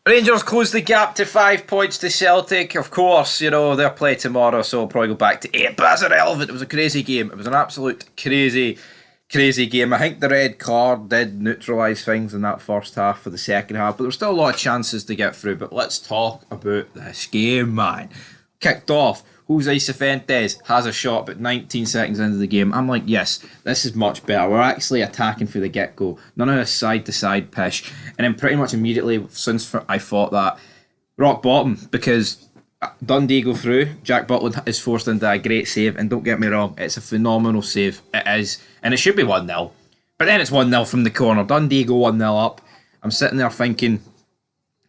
Rangers close the gap to 5 points to Celtic. Of course, they'll play tomorrow, so I'll probably go back to 8. But that's irrelevant. It was a crazy game. It was an absolute crazy game. I think the red card did neutralise things in that first half for the second half, but there were still a lot of chances to get through. But let's talk about this game, man. Kicked off. Jose Cifuentes has a shot, but 19 seconds into the game, I'm like, yes, this is much better. We're actually attacking for the get-go. None of this side-to-side pish. And then pretty much immediately, since I thought that, rock bottom, because Dundee go through, Jack Butland is forced into a great save, and don't get me wrong, it's a phenomenal save. It is, and it should be 1-0. But then it's 1-0 from the corner. Dundee go 1-0 up. I'm sitting there thinking,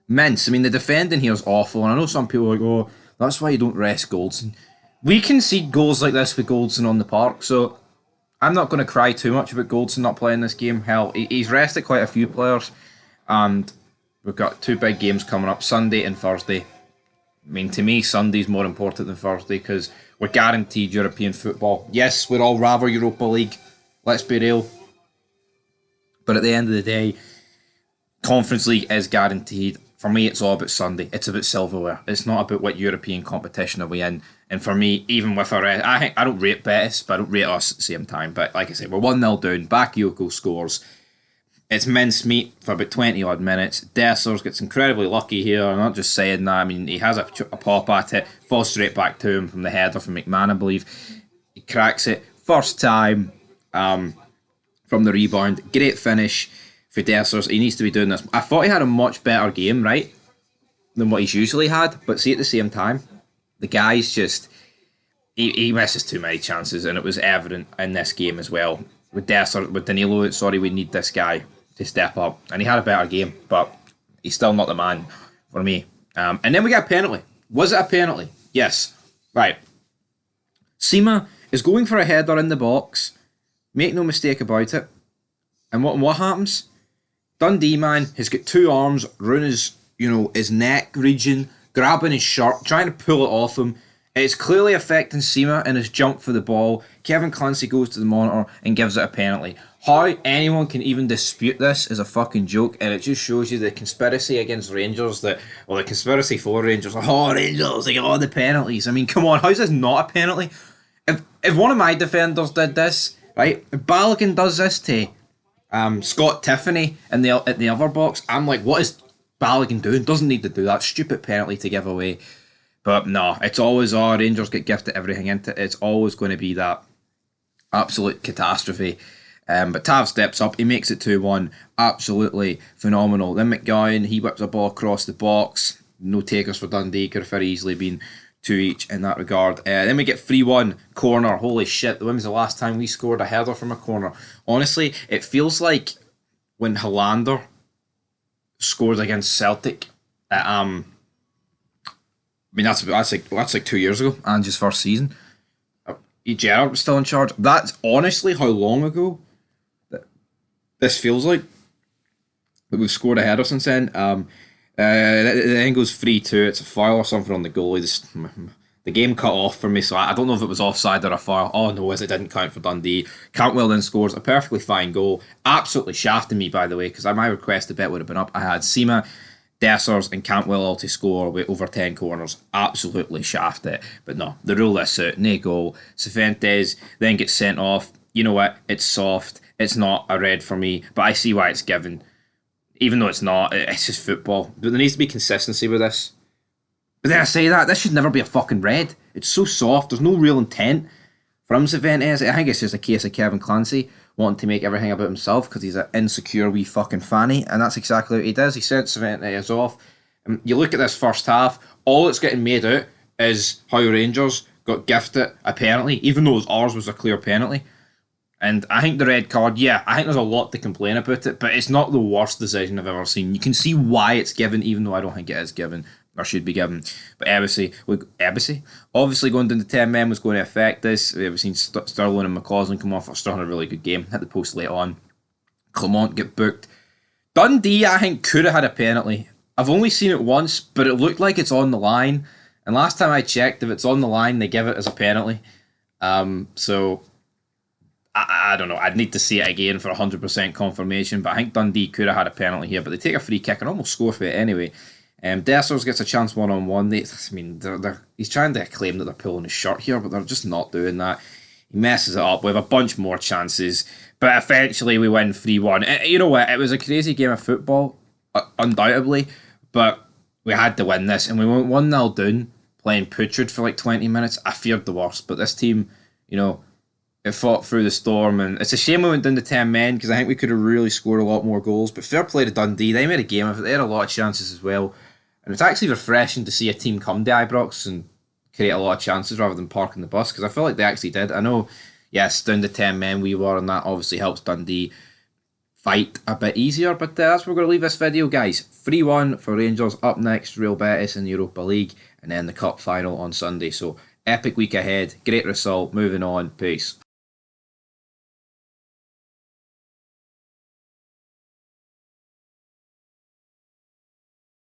mince. I mean, the defending here is awful, and I know some people are like, oh, that's why you don't rest Goldson. We concede goals like this with Goldson on the park, so I'm not going to cry too much about Goldson not playing this game. Hell, he's rested quite a few players, and we've got two big games coming up, Sunday and Thursday. I mean, to me, Sunday's more important than Thursday because we're guaranteed European football. Yes, we'd all rather Europa League, let's be real. But at the end of the day, Conference League is guaranteed. For me, it's all about Sunday. It's about silverware. It's not about what European competition are we in. And for me, even with our... I don't rate Betis, but I don't rate us at the same time. But like I said, we're 1-0 down. Bakayoko scores. It's mincemeat for about 20-odd minutes. Dessers gets incredibly lucky here. I'm not just saying that. I mean, he has a pop at it. Falls straight back to him from the header from McMahon, I believe. He cracks it. First time from the rebound. Great finish for Dessers. He needs to be doing this. I thought he had a much better game, right, than what he's usually had. But see, at the same time, the guy's just... He misses too many chances, and it was evident in this game as well. With Danilo, we need this guy to step up. And he had a better game, but he's still not the man for me. And then we got a penalty. Was it a penalty? Yes. Right. Sima is going for a header in the box. Make no mistake about it. And what happens? Dundee, man, has got two arms around his neck region, grabbing his shirt, trying to pull it off him. It's clearly affecting Sima in his jump for the ball. Kevin Clancy goes to the monitor and gives it a penalty. How anyone can even dispute this is a fucking joke, and it just shows you the conspiracy against Rangers, the conspiracy for Rangers. Like, oh, Rangers, they get all the penalties. I mean, come on, how's this not a penalty? If one of my defenders did this, right, if Balogun does this to Scott Tiffany in the other box, I'm like, what is Balogun doing? Doesn't need to do that stupid penalty to give away. But no, it's always, Rangers get gifted everything into it. It's always going to be that absolute catastrophe. But Tav steps up, he makes it 2-1. Absolutely phenomenal. Then McGowan, he whips a ball across the box. No takers for Dundee, could have very easily been 2 each in that regard. Then we get 3-1, corner. Holy shit, when was the last time we scored a header from a corner? Honestly, it feels like when Hollander scored against Celtic at, I mean, that's like 2 years ago, Ange's first season. Gerrard was still in charge. That's honestly how long ago that this feels like. But we've scored a header since then. Then goes 3-2. It's a foul or something on the goalie. The game cut off for me, so I don't know if it was offside or a foul. Oh no, as it didn't count for Dundee. Cantwell then scores a perfectly fine goal. Absolutely shafting me, by the way, because my requested bet would have been up. I had Sima, Dessers and Cantwell all to score with over 10 corners. Absolutely shaft it. But no, the rule this out. No goal. Cifuentes then gets sent off. You know what? It's soft. It's not a red for me, but I see why it's given. Even though it's not, it's just football. But there needs to be consistency with this. But then I say that, this should never be a fucking red. It's so soft. There's no real intent from Cifuentes. I think it's just a case of Kevin Clancy wanting to make everything about himself because he's an insecure wee fucking fanny, and that's exactly what he does. He sent Cifuentes off. And you look at this first half, all that's getting made out is how Rangers got gifted a penalty, even though ours was a clear penalty. And I think the red card, yeah, I think there's a lot to complain about it, but it's not the worst decision I've ever seen. You can see why it's given, even though I don't think it is given, or should be given. But obviously going down to 10 men was going to affect this. We've seen Sterling and McCausland come off. Sterling had a really good game, hit the post late on. Clement get booked. Dundee, I think, could have had a penalty. I've only seen it once, but it looked like it's on the line. And last time I checked, if it's on the line, they give it as a penalty. So I don't know. I'd need to see it again for 100% confirmation, but I think Dundee could have had a penalty here, but they take a free kick and almost score for it anyway. Dessers gets a chance one-on-one. He's trying to claim that they're pulling his shirt here, but they're just not doing that. He messes it up. We have a bunch more chances, but eventually we win 3-1. You know what? It was a crazy game of football, undoubtedly, but we had to win this, and we went 1-0 down, playing putrid for like 20 minutes. I feared the worst, but this team, it fought through the storm, and it's a shame we went down to 10 men, because I think we could have really scored a lot more goals, but fair play to Dundee. They made a game of it. They had a lot of chances as well, and it's actually refreshing to see a team come to Ibrox and create a lot of chances rather than parking the bus, because I feel like they actually did. I know, yes, down to 10 men we were, and that obviously helps Dundee fight a bit easier, but that's where we're going to leave this video, guys. 3-1 for Rangers. Up next, Real Betis in the Europa League, and then the Cup final on Sunday. So, epic week ahead. Great result. Moving on. Peace.